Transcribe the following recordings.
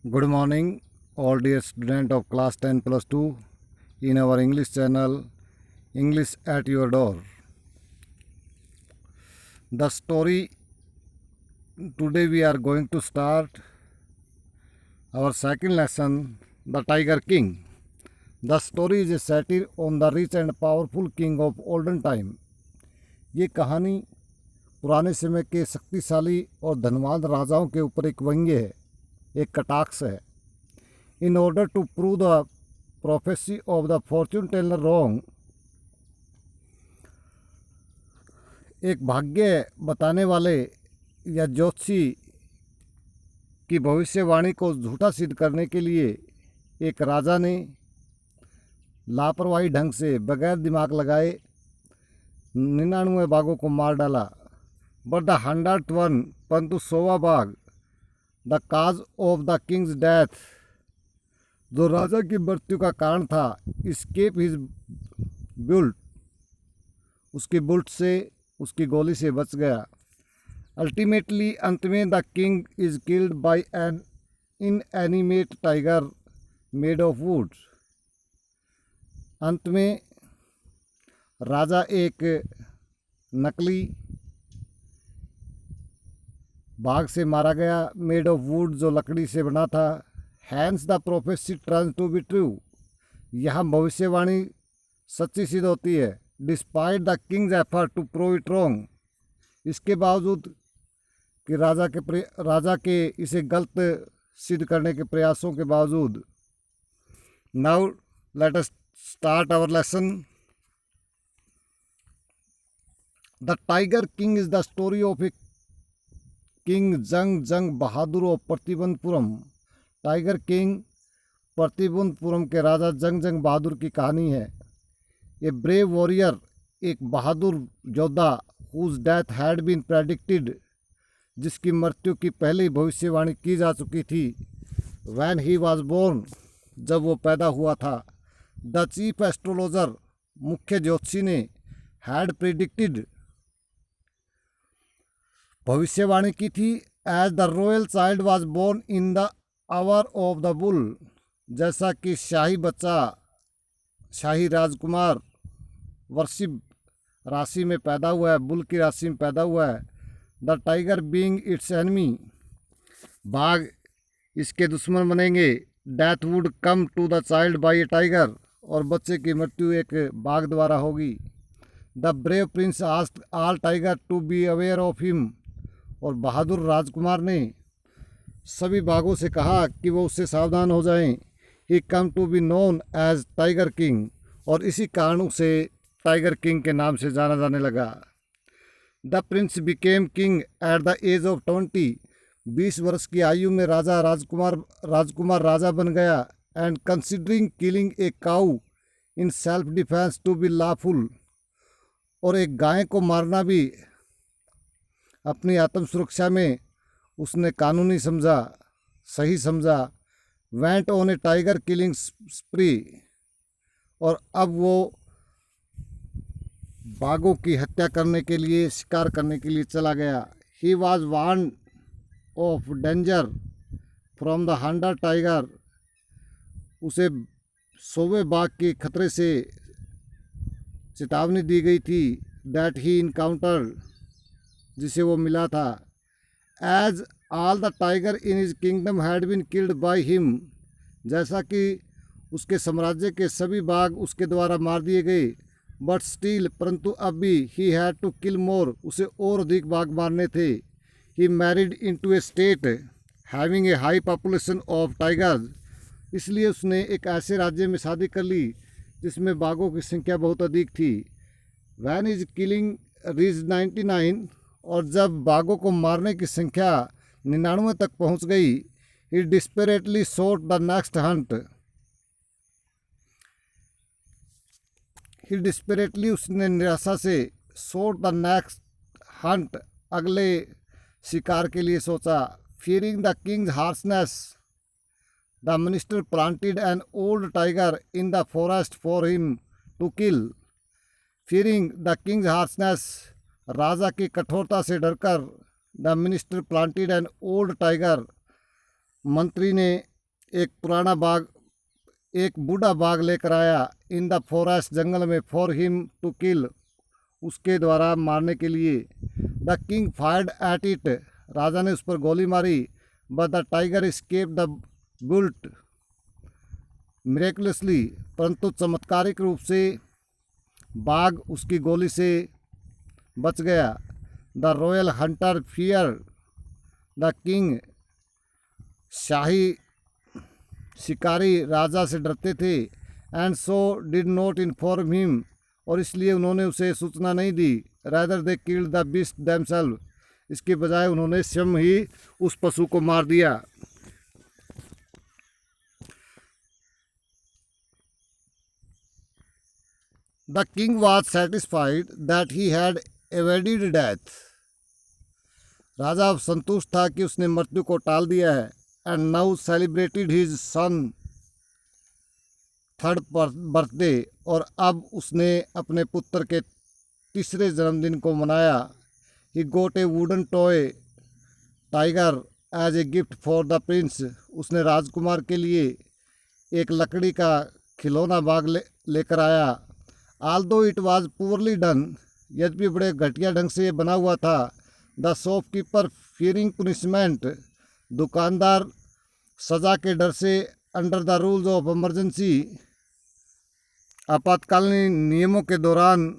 Good morning, all dear student of class 10 plus 2 in our English channel, English at your door. The story today we are going to start our second lesson, The Tiger King. The story is a satire on the rich and powerful king of olden time. ये कहानी पुराने समय के शक्तिशाली और धनवान राजाओं के ऊपर एक व्यंग्य है, एक कटाक्ष है. In order to prove the prophecy of the fortune teller wrong, एक भाग्य बताने वाले या ज्योतिषी की भविष्यवाणी को झूठा सिद्ध करने के लिए एक राजा ने लापरवाही ढंग से बगैर दिमाग लगाए 99 बाघों को मार डाला. बट द 100th वन, परंतु 100वां बाघ, the cause of the king's death, जो राजा की मृत्यु का कारण था, escape his बुल्ट, उसकी बुल्ट से, उसकी गोली से बच गया. अल्टीमेटली अंत में the king is killed by an inanimate tiger made of wood. अंत में राजा एक नकली बाघ से मारा गया, मेड ऑफ वुड, जो लकड़ी से बना था. Hence the prophecy turns to be true, यह भविष्यवाणी सच्ची सिद्ध होती है. Despite the king's effort to prove it wrong, इसके बावजूद कि राजा के इसे गलत सिद्ध करने के प्रयासों के बावजूद. Now let us start our lesson. The tiger king is the story of a king Jung Bahadur of Pratibandhapuram. Tiger king Pratibandhapuram के राजा जंग बहादुर की कहानी है. ए ब्रेव वॉरियर, एक बहादुर योद्धा, whose death had been predicted, जिसकी मृत्यु की पहले ही भविष्यवाणी की जा चुकी थी. व्हेन ही वाज बोर्न, जब वो पैदा हुआ था. द चीफ एस्ट्रोलॉजर, मुख्य ज्योतिषी ने, हैड प्रेडिक्टेड, भविष्यवाणी की थी. As the royal child was born in the hour of the bull, जैसा कि शाही बच्चा, शाही राजकुमार वृश्चिक राशि में पैदा हुआ है, बुल की राशि में पैदा हुआ है. The tiger being its enemy, बाघ इसके दुश्मन बनेंगे. Death would come to the child by a tiger, और बच्चे की मृत्यु एक बाघ द्वारा होगी. The brave prince asked all tiger to be aware of him, और बहादुर राजकुमार ने सभी बाघों से कहा कि वो उससे सावधान हो जाएं. He came to be known as tiger king, और इसी कारण उसे टाइगर किंग के नाम से जाना जाने लगा. The prince became king at the age of 20, 20 वर्ष की आयु में राजकुमार राजा बन गया. And considering killing a cow in self defence to be lawful, और एक गाय को मारना भी अपनी आत्म सुरक्षा में उसने कानूनी समझा, सही समझा. Went on A tiger killing स्प्री, और अब वो बाघों की हत्या करने के लिए, शिकार करने के लिए चला गया. He was warned of danger from the 100 tiger, उसे 100वें बाघ के खतरे से चेतावनी दी गई थी. दैट ही इनकाउंटर, जिसे वो मिला था. As all the tiger in his kingdom had been killed by him, जैसा कि उसके साम्राज्य के सभी बाघ उसके द्वारा मार दिए गए. बट स्टिल, परंतु अब भी, ही हैड टू किल मोर, उसे और अधिक बाघ मारने थे. He married into a state having a high population of tigers, इसलिए उसने एक ऐसे राज्य में शादी कर ली जिसमें बाघों की संख्या बहुत अधिक थी. वैन इज किलिंग रीच 99, और जब बाघों को मारने की संख्या 99 तक पहुंच गई, he desperately sought the next hunt, he desperately, उसने निराशा से, सोट द नेक्स्ट हंट, अगले शिकार के लिए सोचा. Fearing the king's harshness, the minister planted an old tiger in the forest for him to kill. Fearing the king's harshness, राजा की कठोरता से डरकर, the minister planted an old tiger, मंत्री ने एक पुराना बाग, एक बूढ़ा बाघ लेकर आया इन द फॉरेस्ट, जंगल में, फॉर हिम टू किल, उसके द्वारा मारने के लिए। The king fired at it, राजा ने उस पर गोली मारी। But the tiger escape the bullet miraculously, परंतु चमत्कारिक रूप से बाघ उसकी गोली से बच गया। The royal hunter fear the king, शाही शिकारी राजा से डरते थे। And so did not inform him, और इसलिए उन्होंने उसे सूचना नहीं दी। Rather they killed the beast themselves, इसके बजाय उन्होंने स्वयं ही उस पशु को मार दिया। The king was satisfied that he had avoided death, राजा संतुष्ट था कि उसने मृत्यु को टाल दिया है। And now celebrated his son third birthday, और अब उसने अपने पुत्र के तीसरे जन्मदिन को मनाया। He got a wooden toy tiger as a gift for the prince, उसने राजकुमार के लिए एक लकड़ी का खिलौना बाग लेकर आया। Aldous it was poorly done, यद्यपि बड़े घटिया ढंग से ये बना हुआ था। द शॉपकीपर फियरिंग पुनिशमेंट, दुकानदार सजा के डर से, under the rules of emergency, आपातकालीन नियमों के दौरान,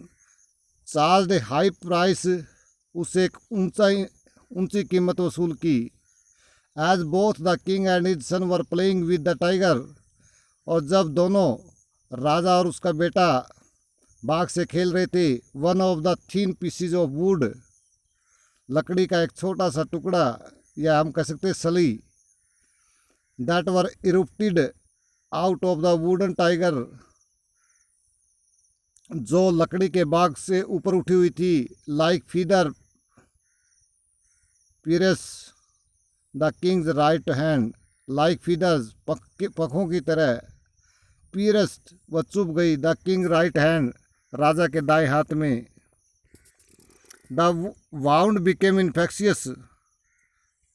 चार्ज हाई प्राइस, उससे एक ऊंची कीमत वसूल की। As both the king and his son were playing with the tiger, और जब दोनों, राजा और उसका बेटा, बाघ से खेल रहे थे। One of the thin PCs of would, लकड़ी का एक छोटा सा टुकड़ा, या हम कह सकते सली, that were erupted out of the wooden tiger, जो लकड़ी के बाग से ऊपर उठी हुई थी। Like feather pierce the king's right hand, like feathers, पखों की तरह, पीरस वह चुभ गई, द किंग राइट हैंड, राजा के दाएं हाथ में। द वाउंड बिकेम इन्फेक्शियस,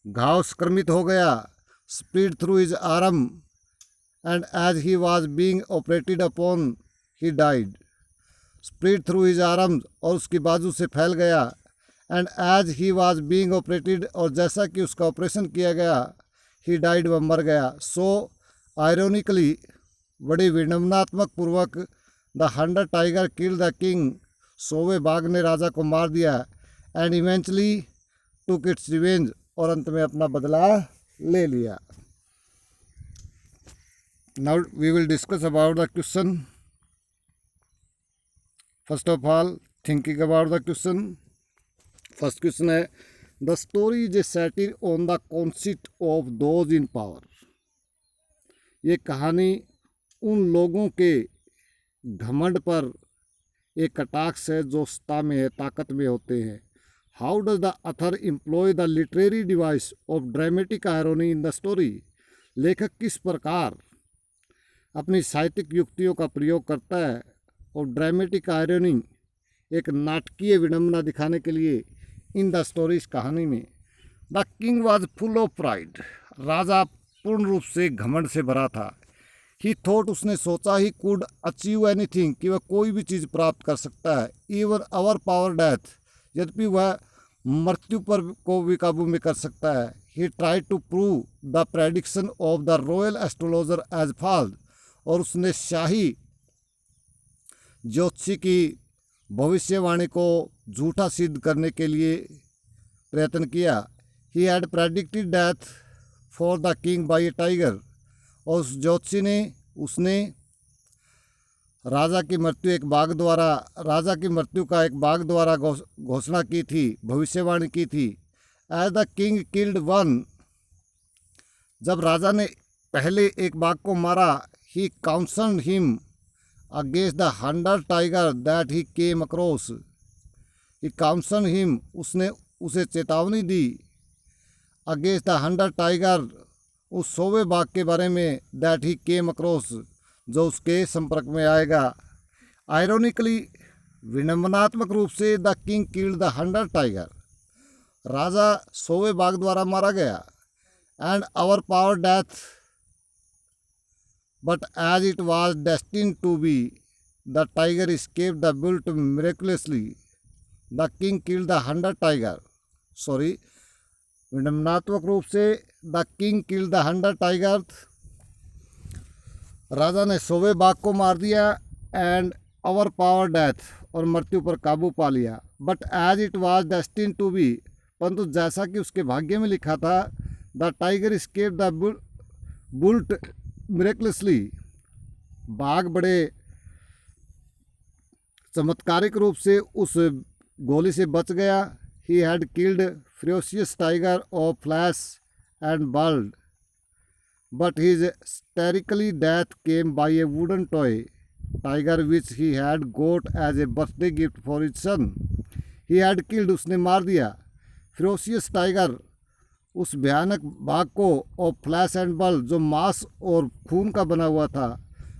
घाव संक्रमित हो गया। Spread through his arm, and as he was being operated upon he died, spread through his arms, और उसकी बाजू से फैल गया। And as he was being operated, और जैसा कि उसका ऑपरेशन किया गया, ही डाइड, वह मर गया। सो आयरोनिकली, बड़ी विडम्बनात्मक पूर्वक, the hunter tiger killed the king, सोवे बाघ ने राजा को मार दिया। And eventually took its revenge, और अंत में अपना बदला ले लिया। Now we will discuss about the question. First of all, thinking about the question. First question है, the story is a satire on the concept of those in power, ये कहानी उन लोगों के घमंड पर एक कटाक्ष है जो सत्ता में है, ताकत में होते हैं। How does the author employ the literary device of dramatic irony in the story, लेखक किस प्रकार अपनी साहित्यिक युक्तियों का प्रयोग करता है और ड्रामेटिक आयरोनी, एक नाटकीय विडंबना दिखाने के लिए इन द स्टोरी, इस कहानी में। The king was full of pride, राजा पूर्ण रूप से घमंड से भरा था। ही थॉट, उसने सोचा, ही कुड अचीव एनीथिंग, कि वह कोई भी चीज़ प्राप्त कर सकता है। इवन आवर पावर डेथ, यद्यपि वह मृत्यु पर को भी काबू में कर सकता है। He try to prove the prediction of the royal astrologer as false, और उसने शाही ज्योतिषी की भविष्यवाणी को झूठा सिद्ध करने के लिए प्रयत्न किया। He had predicted death for the king bye a tiger, और उस ज्योतिषी ने, उसने राजा की मृत्यु का एक बाघ द्वारा घोषणा की थी, भविष्यवाणी की थी। As the king killed one, जब राजा ने पहले एक बाघ को मारा, he counselled him against the hunter tiger that he came across, he counselled him, उसने उसे चेतावनी दी, अगेंस्ट द हंटर टाइगर, उस सोवे बाघ के बारे में, दैट ही केम अक्रॉस, जो उसके संपर्क में आएगा। आयरोनिकली, विडंबनात्मक रूप से, the king killed the hunter tiger, राजा सोवे बाघ द्वारा मारा गया। And our power death But as it was destined to be, the tiger escaped the bull miraculously. The king killed the 100 tiger. Sorry, विडम्बनात्मक रूप से the king killed the 100 tiger, राजा ने 100वें बाघ को मार दिया एंड ओवर पावर डेथ, और मृत्यु पर काबू पा लिया। But as it was destined to be, परंतु जैसा कि उसके भाग्य में लिखा था, the tiger escape the bull miraculously, बाघ बड़े चमत्कारिक रूप से उस गोली से बच गया। He had killed ferocious tiger of flesh and blood, but his hysterically death came by a wooden toy tiger which he had got as a birthday gift for his son. He had killed, उसने मार दिया, ferocious tiger, उस भयानक बाघ को, of flesh and blood, जो मांस और खून का बना हुआ था।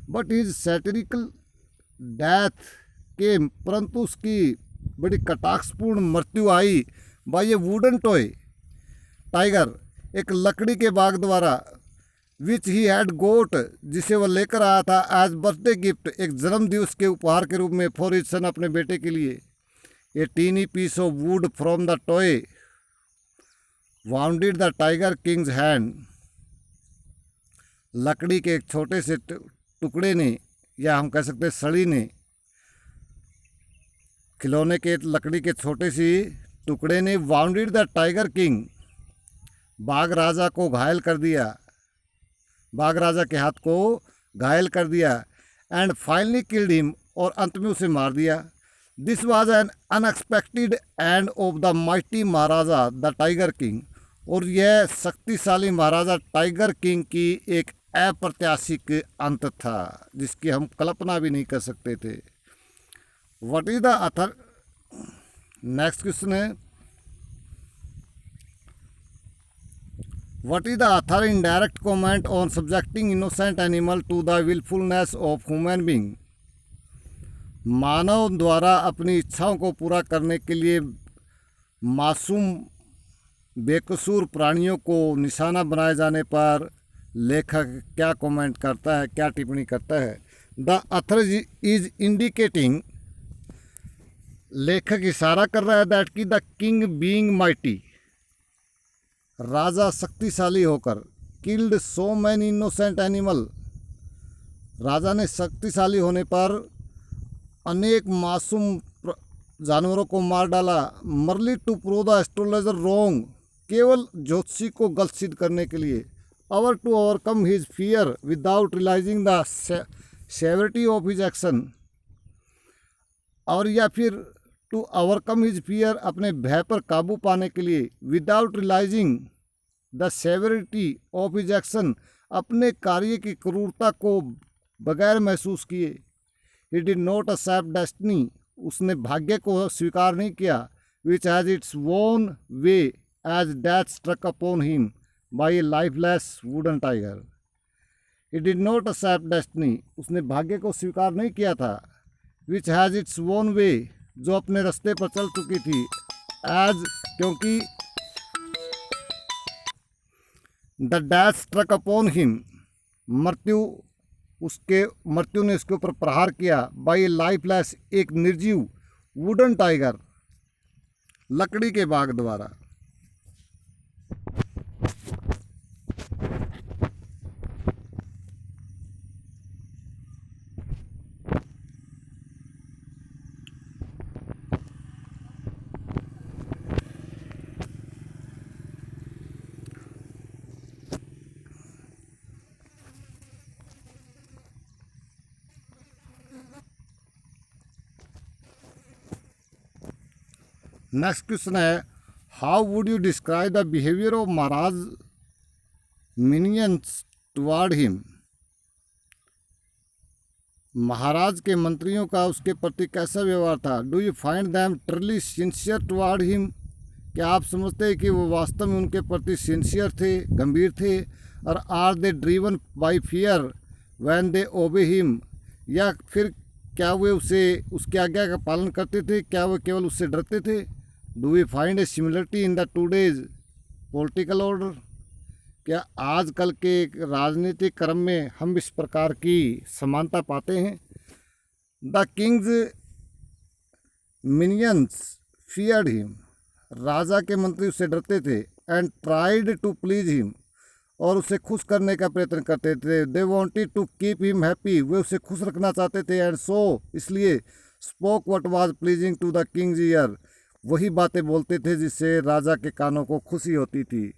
but his satirical death came, परंतु उसकी बड़ी कटाक्षपूर्ण मृत्यु आई by a wooden toy tiger, एक लकड़ी के बाग द्वारा, विच ही हैड गोट, जिसे वह लेकर आया था, एज बर्थडे गिफ्ट, एक जन्म दिवस के उपहार के रूप में, फॉर हिज सन, अपने बेटे के लिए। A tiny piece of wood from the toy wounded the tiger king's hand, लकड़ी के एक छोटे से टुकड़े ने, या हम कह सकते सड़ी ने, खिलौने के लकड़ी के छोटे सी टुकड़े ने, वाउंडेड द टाइगर किंग, बाघ राजा को घायल कर दिया, बाघ राजा के हाथ को घायल कर दिया। एंड फाइनली किल्ड हिम, और अंत में उसे मार दिया। This was an unexpected end of the mighty Maharaja the tiger king, और यह शक्तिशाली महाराजा टाइगर किंग की एक अप्रत्याशित अंत था, जिसकी हम कल्पना भी नहीं कर सकते थे। What is the author, next question है, what is the author indirect comment on subjecting innocent animal to the wilfulness of human being, मानव द्वारा अपनी इच्छाओं को पूरा करने के लिए मासूम बेकसूर प्राणियों को निशाना बनाए जाने पर लेखक क्या कमेंट करता है, क्या टिप्पणी करता है। द अथर इज इंडिकेटिंग, लेखक इशारा कर रहा है दैट कि द किंग बीइंग माइटी, राजा शक्तिशाली होकर, killed so many innocent animal, राजा ने शक्तिशाली होने पर अनेक मासूम जानवरों को मार डाला। Merely to prove the astrologer wrong, केवल ज्योतिषी को गलत सिद्ध करने के लिए। Our to overcome his fear without realising the severity of his action, और या फिर टू ओवरकम हिज फियर, अपने भय पर काबू पाने के लिए, without realising the severity of his action, अपने कार्य की क्रूरता को बगैर महसूस किए। He did not accept destiny, उसने भाग्य को स्वीकार नहीं किया। Which has its own way as death struck upon him by a lifeless wooden tiger. He did not accept destiny, उसने भाग्य को स्वीकार नहीं किया था। Which has its own way, जो अपने रास्ते पर चल चुकी थी। एज, क्योंकि the death struck upon him, मृत्यु ने उसके ऊपर प्रहार किया। बाय लाइफलेस, एक निर्जीव, वुडन टाइगर, लकड़ी के बाघ द्वारा। नेक्स्ट क्वेश्चन है, how would you describe the behaviour of Maharaj minions toward him, महाराज के मंत्रियों का उसके प्रति कैसा व्यवहार था। Do you find them truly sincere toward him, क्या आप समझते हैं कि वो वास्तव में उनके प्रति सिंसियर थे, गंभीर थे। और are they driven by fear when they obey him, या फिर क्या वे उसके आज्ञा का पालन करते थे, क्या वे केवल उससे डरते थे। Do we find a similarity in the today's political order, क्या आजकल के राजनीतिक क्रम में हम इस प्रकार की समानता पाते हैं? The king's minions feared him, राजा के मंत्री उससे डरते थे। And tried to please him, और उसे खुश करने का प्रयत्न करते थे। They wanted to keep him happy, वे उसे खुश रखना चाहते थे। एंड सो, इसलिए spoke what was pleasing to the king's ear, वही बातें बोलते थे जिससे राजा के कानों को खुशी होती थी।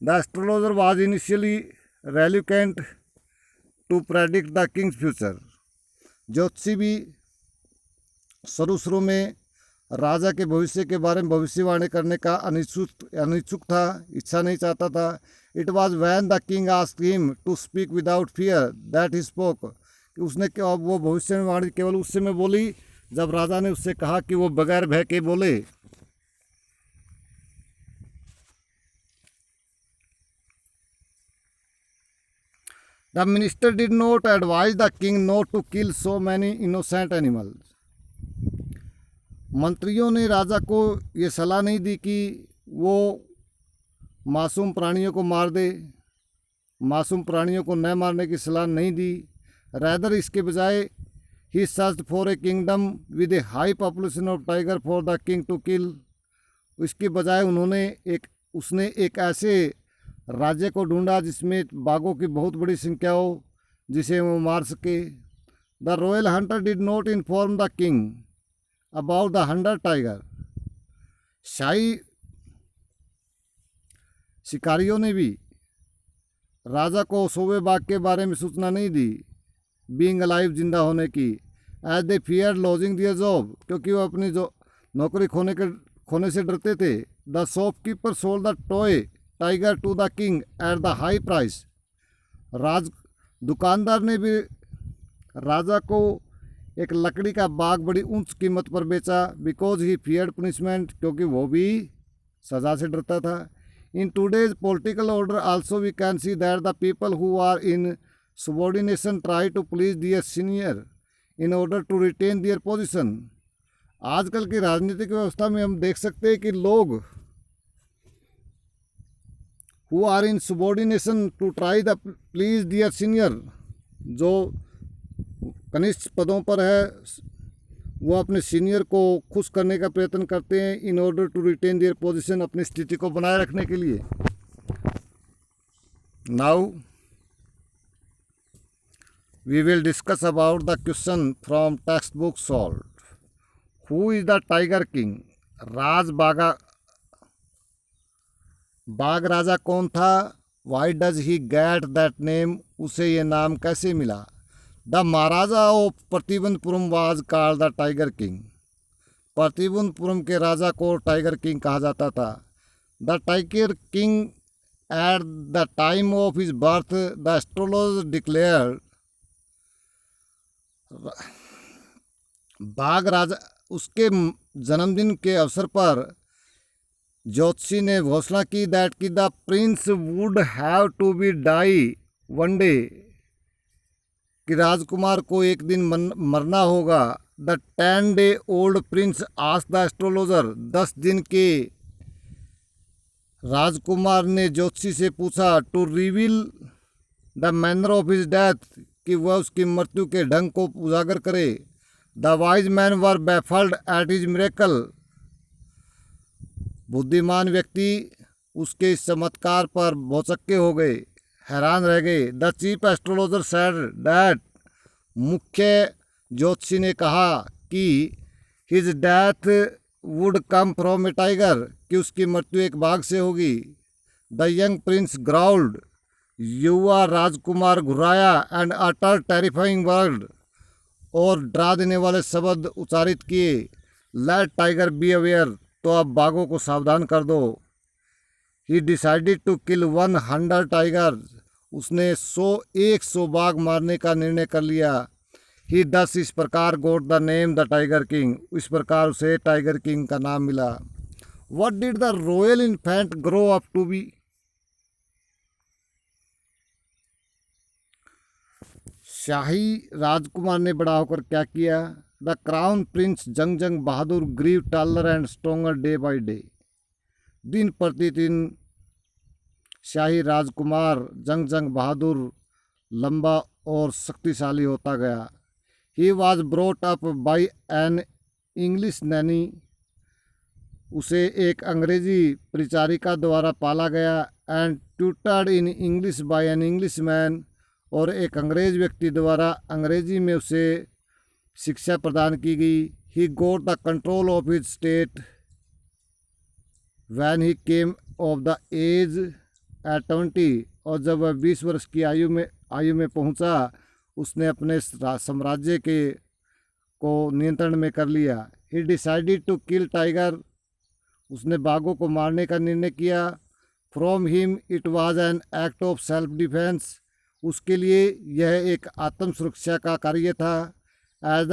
The astrologer was initially reluctant to predict the king's future, ज्योतिषी भी शुरू में राजा के भविष्य के बारे में भविष्यवाणी करने का अनिच्छुक था, इच्छा नहीं चाहता था। It was when the king asked him to speak without fear that he spoke, उसने वो भविष्यवाणी केवल उस समय बोली जब राजा ने उससे कहा कि वो बगैर भय के बोले। The minister did not advise the king not to kill so many innocent animals, मंत्रियों ने राजा को ये सलाह नहीं दी कि वो मासूम प्राणियों को मार दे, मासूम प्राणियों को न मारने की सलाह नहीं दी। रैदर, इसके बजाय he search for a kingdom with a high population of tiger for the king to kill, इसके बजाय उसने एक ऐसे राज्य को ढूंढा जिसमें बाघों की बहुत बड़ी संख्या हो, जिसे वो मार सके। The royal hunter did not inform the king about the 100 tiger, शाही शिकारियों ने भी राजा को 100वें बाघ के बारे में सूचना नहीं दी, बीइंग अलाइव, जिंदा होने की। As they fear losing their job, क्योंकि वो अपनी जो नौकरी खोने से डरते थे। The shopkeeper sold the toy tiger to the king at the high price, दुकानदार ने भी राजा को एक लकड़ी का बाग बड़ी ऊंच कीमत पर बेचा। बिकॉज ही फियर्ड पनिशमेंट, क्योंकि वो भी सज़ा से डरता था। In today's political order also we can see that the people who are in subordination try to please their senior in order to retain their position, आजकल की राजनीतिक व्यवस्था में हम देख सकते हैं कि लोग who are in subordination to try the please their senior, जो कनिष्ठ पदों पर है, वो अपने सीनियर को खुश करने का प्रयत्न करते हैं। In order to retain their position, अपनी स्थिति को बनाए रखने के लिए। Now we will discuss about the question from text book solve. Who is the tiger king, बाघ राजा कौन था? Why does he get that name, उसे ये नाम कैसे मिला? The Maharaja of Pratibandhapuram was called the tiger king, Pratibandhapuram के राजा को टाइगर किंग कहा जाता था। The tiger king at the time of his birth the astrologer declared, बाघ राजा उसके जन्मदिन के अवसर पर ज्योतिषी ने घोषणा की दैट कि the prince would have to be die one day, कि राजकुमार को एक दिन मरना होगा। The 10-day old prince asked the astrologer, 10 दिन के राजकुमार ने ज्योतिषी से पूछा to reveal the manner of his death, कि वह उसकी मृत्यु के ढंग को उजागर करे। The wise man were baffled at his miracle, बुद्धिमान व्यक्ति उसके इस चमत्कार पर भौचक्के हो गए, हैरान रह गए। The chief astrologer said that, मुख्य ज्योतिषी ने कहा कि his death would come from A tiger, कि उसकी मृत्यु एक बाघ से होगी। द यंग प्रिंस ग्राउल्ड, युवा राजकुमार घुराया। एंड अटर टेरिफाइंग वर्ड, और डरा देने वाले शब्द उच्चारित किए। लेट टाइगर बी अवेयर, तो अब बाघों को सावधान कर दो। He decided to kill 100 tigers, उसने 100 बाघ मारने का निर्णय कर लिया। ही दस, इस प्रकार got the name the tiger king, इस प्रकार उसे टाइगर किंग का नाम मिला। What did the royal infant grow up to be, शाही राजकुमार ने बड़ा होकर क्या किया? The crown prince Jung Bahadur grew taller and stronger day by day, दिन प्रतिदिन शाही राजकुमार जंग बहादुर, लंबा और शक्तिशाली होता गया। He was brought up by an English Naini, उसे एक अंग्रेजी परिचारिका द्वारा पाला गया। And tutored in English by an English man, और एक अंग्रेज व्यक्ति द्वारा अंग्रेजी में उसे शिक्षा प्रदान की गई। He got the control of his state when he came of the age at 20, और जब वह 20 वर्ष की आयु में पहुंचा, उसने अपने साम्राज्य को नियंत्रण में कर लिया। He decided to kill tiger, उसने बाघों को मारने का निर्णय किया। From him it was an act of self defence, उसके लिए यह एक आत्म सुरक्षा का कार्य था। As the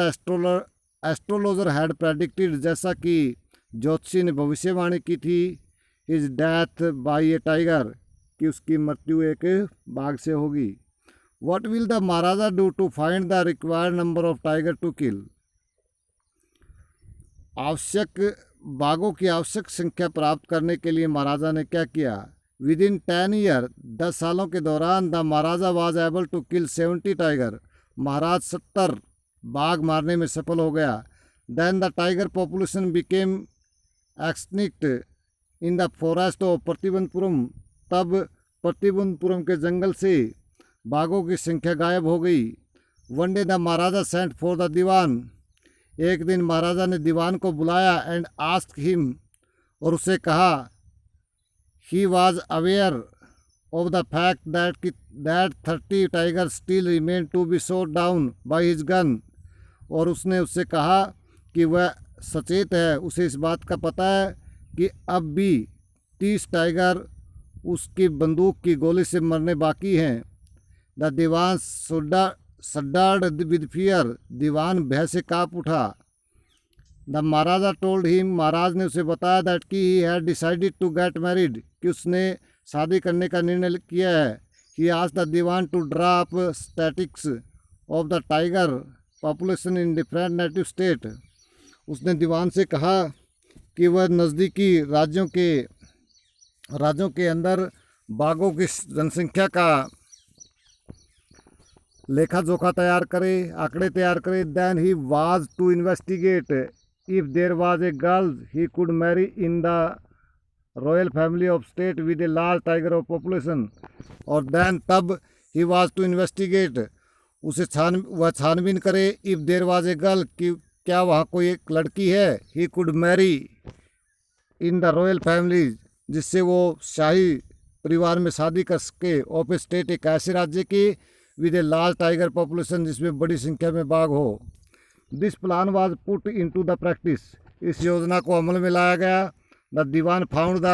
astrologer had predicted, जैसा कि ज्योतिषी ने भविष्यवाणी की थी। His death by a tiger, कि उसकी मृत्यु एक बाघ से होगी। What will the Maharaja do to find the required number of tiger to किल, बाघों की आवश्यक संख्या प्राप्त करने के लिए महाराजा ने क्या किया। विद इन 10 ईयर, 10 सालों के दौरान the Maharaja was able to kill 70 tiger, महाराज 70 बाघ मारने में सफल हो गया। Then the tiger population became extinct in the forest of Pratibandapuram, तब प्रतिबंधपुरम के जंगल से बाघों की संख्या गायब हो गई। One day the Maharaja sent for the Dewan, एक दिन महाराजा ने दीवान को बुलाया। एंड आस्क्ड हिम, और उसे कहा। He was aware of the fact that 30 tiger still remain to be shot down by his gun, और उसने उससे कहा कि वह सचेत है, उसे इस बात का पता है कि अब भी 30 टाइगर उसकी बंदूक की गोली से मरने बाकी हैं। The Dewan shuddered with fear, दीवान भय से काँप उठा। द महाराजा टोल्ड हिम, महाराज ने उसे बताया दैट कि he had decided to get married, कि उसने शादी करने का निर्णय किया है। He asked the Dewan to draw up statics of the tiger population in different native state, उसने दीवान से कहा कि वह नज़दीकी राज्यों के अंदर बाघों की जनसंख्या का लेखा जोखा तैयार करे, आंकड़े तैयार करे। Then he was to investigate if there was a girl he could marry in the royal family of state with a large tiger of population, और देन तब ही वाज टू इन्वेस्टिगेट, उसे वह छानबीन करे। If there was a girl, कि क्या वहाँ कोई एक लड़की है। He could marry in the royal family, जिससे वो शाही परिवार में शादी कर सके। ऑफ ए स्टेट, एक ऐसे राज्य की, with a large tiger population, जिसमें बड़ी संख्या में बाघ हो। This plan was put into the practice, इस योजना को अमल में लाया गया। The Dewan found the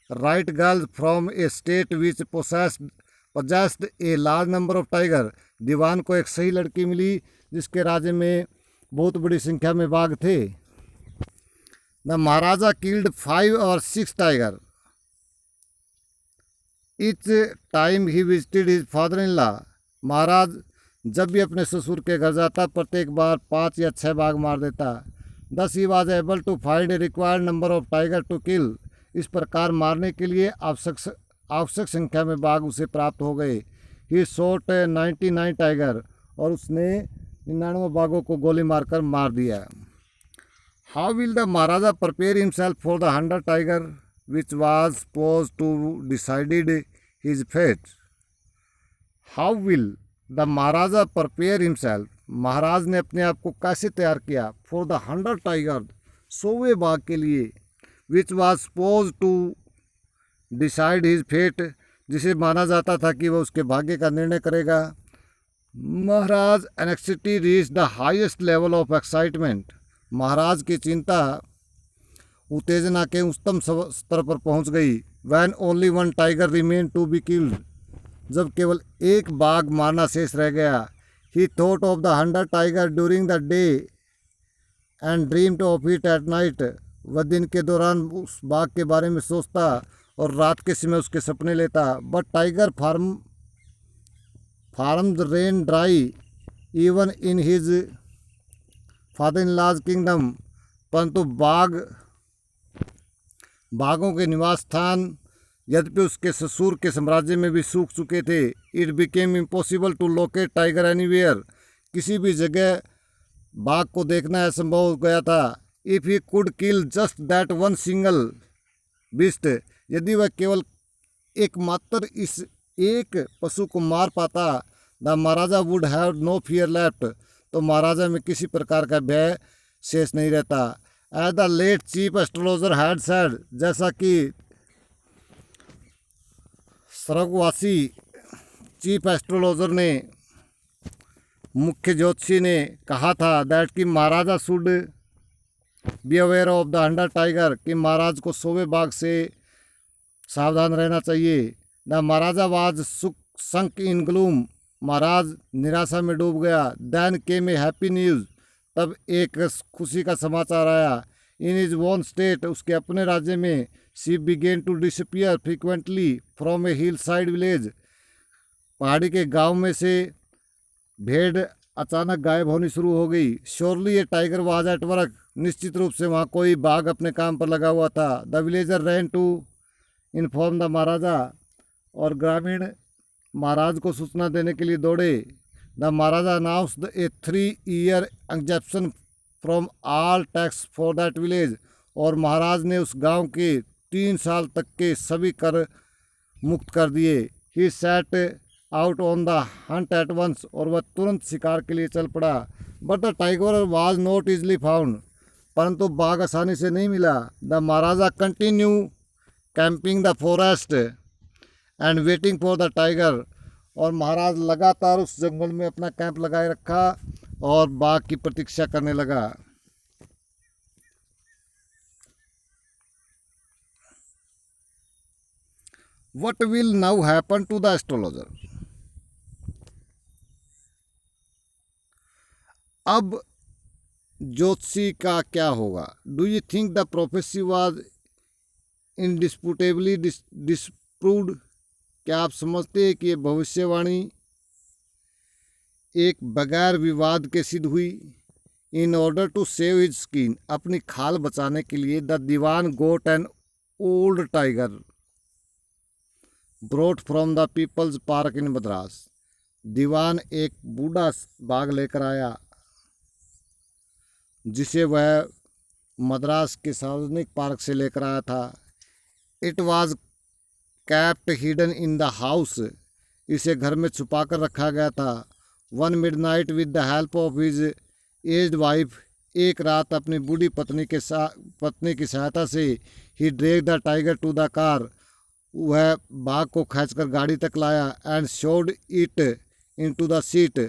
right girl from a state which possessed a large number of tiger, दीवान को एक सही लड़की मिली जिसके राज्य में बहुत बड़ी संख्या में बाघ थे। The Maharaja killed 5 or 6 tiger each time he visited his father in law, महाराज जब भी अपने ससुर के घर जाता प्रत्येक बार 5 या 6 बाघ मार देता। Thus he was able to find a required number of tiger to kill, इस प्रकार मारने के लिए आवश्यक संख्या में बाघ उसे प्राप्त हो गए। ही शॉट 99 टाइगर, और उसने 99 बाघों को गोली मारकर मार दिया। How will the Maharaja prepare himself for the 100 tiger which was suppose to decided his fate, how will the Maharaja prepare himself, महाराज ने अपने आप को कैसे तैयार किया। फॉर द 100 टाइगर, 100वें बाघ के लिए। Which was suppose to decide his fate, जिसे माना जाता था कि वह उसके भाग्य का निर्णय करेगा। Maharaj anxiety reach the highest level of excitement, महाराज की चिंता उत्तेजना के उच्चतम स्तर पर पहुंच गई। When only 1 tiger remain to be killed, जब केवल एक बाघ मारना शेष रह गया। He thought of the 100 tiger during the day and dreamed of it at night, वह दिन के दौरान उस बाघ के बारे में सोचता और रात के समय उसके सपने लेता। But tiger farms ran dry even in his father in law's kingdom, परंतु बाघों के निवास स्थान यद्यपि उसके ससुर के साम्राज्य में भी सूख चुके थे। It became impossible to locate tiger anywhere, किसी भी जगह बाघ को देखना असंभव हो गया था। If he could kill just that one single beast, यदि वह केवल एकमात्र इस एक पशु को मार पाता, the Maharaja would have no fear left, तो महाराजा में किसी प्रकार का भय शेष नहीं रहता। As the late chief astrologer had said, जैसा कि स्वर्गवासी चीफ एस्ट्रोलॉजर ने, मुख्य ज्योतिषी ने कहा था, दैट कि Maharaja should be aware of the hunter tiger, कि महाराज को 100वें बाघ से सावधान रहना चाहिए। The Maharaja was sunk in gloom, महाराज निराशा में डूब गया। Then came a happy news, तब एक खुशी का समाचार आया। इन इज ओन स्टेट, उसके अपने राज्य में, she began to disappear frequently from a hillside village, पहाड़ी के गांव में से भेड़ अचानक गायब होनी शुरू हो गई। Surely A tiger was at work, निश्चित रूप से वहाँ कोई बाघ अपने काम पर लगा हुआ था। The villager ran to inform the Maharaja, और ग्रामीण महाराज को सूचना देने के लिए दौड़े। The Maharaja announced a 3-year exemption from all tax for that village, और महाराज ने उस गांव के 3 साल तक के सभी कर मुक्त कर दिए। He set out on the hunt at once, और वह तुरंत शिकार के लिए चल पड़ा। But the tiger was not easily found, परंतु बाघ आसानी से नहीं मिला। The Maharaja continue camping the forest and waiting for the tiger, और महाराज लगातार उस जंगल में अपना कैंप लगाए रखा और बाघ की प्रतीक्षा करने लगा। What will now happen to the astrologer? अब ज्योतिषी का क्या होगा? Do you think the prophecy was indisputably disproved? क्या आप समझते हैं कि ये भविष्यवाणी एक बगैर विवाद के सिद्ध हुई? In order to save his skin, अपनी खाल बचाने के लिए, the Dewan got an old tiger brought from the people's park in Madras. दीवान एक बूढ़ा बाघ लेकर आया जिसे वह मद्रास के सार्वजनिक पार्क से लेकर आया था। It was kept hidden in the house, इसे घर में छुपा कर रखा गया था। One midnight with the help of his aged wife, एक रात अपनी बूढ़ी पत्नी की सहायता से he drag the tiger to the car, वह बाघ को खींचकर गाड़ी तक लाया। And shoved it into the seat,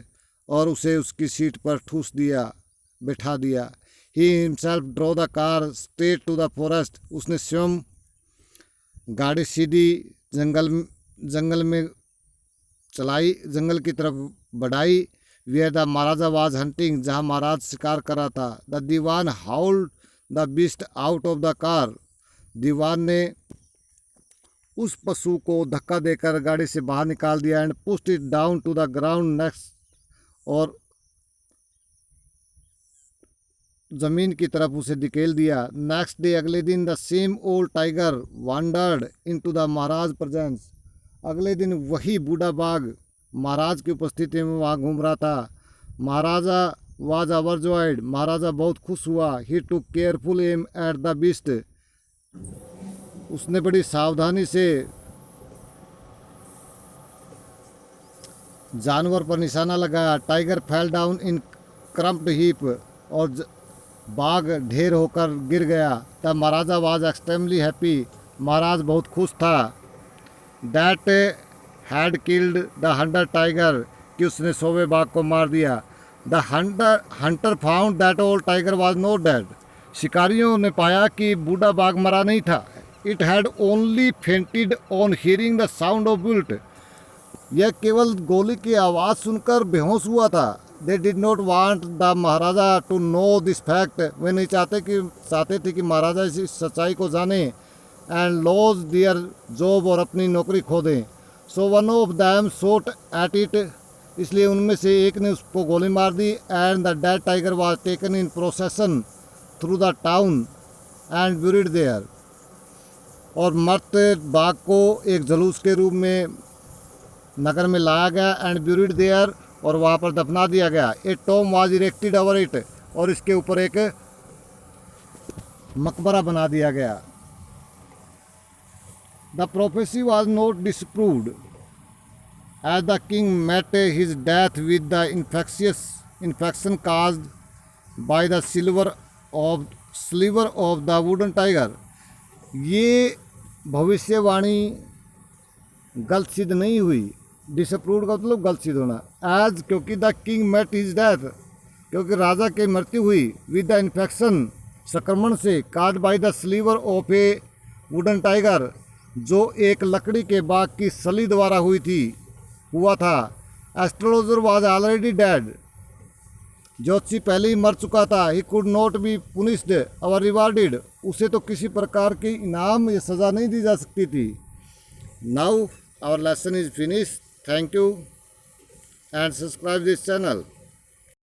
और उसे उसकी सीट पर ठूस दिया, बैठा दिया। He himself drove the car straight to the forest, उसने स्वयं गाड़ी सीधी जंगल में चलाई, जंगल की तरफ बढ़ाई। Where the Maharaja was hunting, जहाँ महाराज शिकार कर रहा था। The Dewan hauled the beast out of the car, दीवान ने उस पशु को धक्का देकर गाड़ी से बाहर निकाल दिया। And pushed it down to the ground next, और जमीन की तरफ उसे धकेल दिया। नेक्स्ट डे, अगले दिन, the same old tiger wandered into the Maharaj presence, अगले दिन वही बूढ़ा बाघ महाराज की उपस्थिति में वहाँ घूम रहा था। महाराजा वाज ओवरजॉयड, महाराजा बहुत खुश हुआ। He took careful aim at the beast, उसने बड़ी सावधानी से जानवर पर निशाना लगाया। Tiger fell down in crumpled heap, और बाघ ढेर होकर गिर गया। The Maharaja was extremely happy, महाराज बहुत खुश था। That had killed the hunter tiger, कि उसने 100वें बाघ को मार दिया। The hunter found that old tiger was not dead, शिकारियों ने पाया कि बूढ़ा बाघ मरा नहीं था। It had only fainted on hearing the sound of bullet, यह केवल गोली की आवाज़ सुनकर बेहोश हुआ था। They did not want the Maharaja to know this fact, वे नहीं चाहते थे कि महाराजा इस सच्चाई को जाने। एंड लॉज दियर जॉब, और अपनी नौकरी खो दें। So one of them shot at it, इसलिए उनमें से एक ने उसको गोली मार दी। And the dead tiger was taken in procession through the town and buried there, और मृत बाघ को एक जुलूस के रूप में नगर में लाया गया एंड ब्यूरिड देयर, और वहाँ पर दफना दिया गया। A tomb was erected over it, और इसके ऊपर एक मकबरा बना दिया गया। The prophecy was not disproved as the king met his death with the infection caused by the sliver of the wooden tiger. ये भविष्यवाणी गलत सिद्ध नहीं हुई। डिसअप्रूव्ड का मतलब गलत सिद्ध होना। एज क्योंकि the king met his death, क्योंकि राजा की मृत्यु हुई, विद द इन्फेक्शन संक्रमण से, cause by the sliver of a wooden tiger, जो एक लकड़ी के बाघ की सली द्वारा हुआ था। एस्ट्रोलॉजर वाज ऑलरेडी डेड, ज्योतिषी पहले ही मर चुका था। ही कुड नॉट बी पुनिश्ड और रिवार्डेड, उसे तो किसी प्रकार की इनाम या सज़ा नहीं दी जा सकती थी। Now our lesson is finish. Thank you and subscribe this channel.